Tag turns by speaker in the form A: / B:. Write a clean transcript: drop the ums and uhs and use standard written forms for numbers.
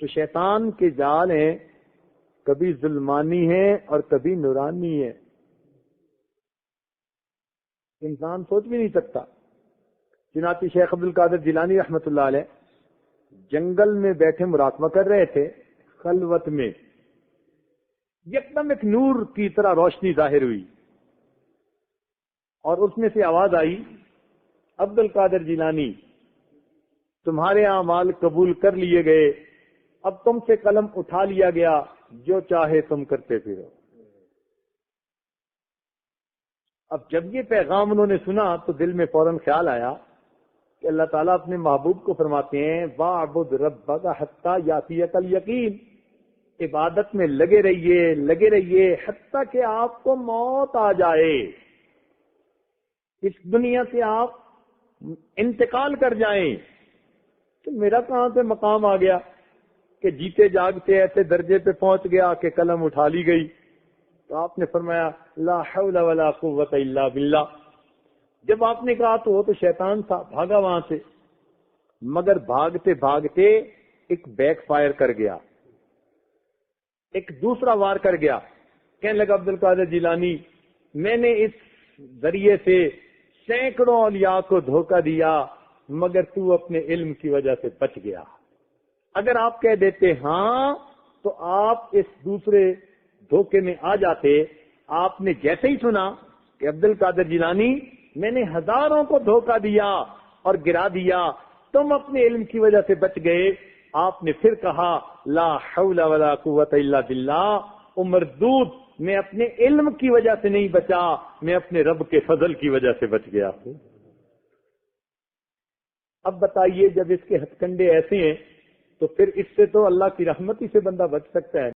A: تو شیطان کے جال ہیں، کبھی ظلمانی ہیں اور کبھی نورانی ہیں، انسان سوچ بھی نہیں سکتا۔ چنانچہ شیخ عبد القادر جیلانی رحمۃ اللہ علیہ جنگل میں بیٹھے مراقبہ کر رہے تھے، خلوت میں یکدم ایک نور کی طرح روشنی ظاہر ہوئی اور اس میں سے آواز آئی، عبد القادر جیلانی، تمہارے اعمال قبول کر لیے گئے، اب تم سے قلم اٹھا لیا گیا، جو چاہے تم کرتے پھرو۔ اب جب یہ پیغام انہوں نے سنا تو دل میں فوراً خیال آیا کہ اللہ تعالیٰ اپنے محبوب کو فرماتے ہیں وَاعْبُدْ رَبَّكَ حَتَّى يَأْتِيَكَ الْيَقِينُ، عبادت میں لگے رہیے حتیٰ کہ آپ کو موت آ جائے، اس دنیا سے آپ انتقال کر جائیں۔ تو میرا کہاں سے مقام آ گیا کہ جیتے جاگتے ایسے درجے پہ پہنچ گیا کہ قلم اٹھا لی گئی؟ تو آپ نے فرمایا لا حول ولا قوت الا باللہ۔ جب آپ نے کہا تو وہ تو شیطان تھا، بھاگا وہاں سے، مگر بھاگتے بھاگتے ایک بیک فائر کر گیا، ایک دوسرا وار کر گیا۔ کہنے لگا عبد القادر جیلانی، میں نے اس ذریعے سے سینکڑوں اولیاء کو دھوکہ دیا، مگر تو اپنے علم کی وجہ سے بچ گیا۔ اگر آپ کہہ دیتے ہاں تو آپ اس دوسرے دھوکے میں آ جاتے۔ آپ نے جیسے ہی سنا کہ عبد القادر جیلانی، میں نے ہزاروں کو دھوکہ دیا اور گرا دیا، تم اپنے علم کی وجہ سے بچ گئے، آپ نے پھر کہا لا حول ولا قوت الا باللہ، مردود، میں اپنے علم کی وجہ سے نہیں بچا، میں اپنے رب کے فضل کی وجہ سے بچ گیا ہوں۔ اب بتائیے جب اس کے ہتھ کنڈے ایسے ہیں تو پھر اس سے تو اللہ کی رحمت ہی سے بندہ بچ سکتا ہے۔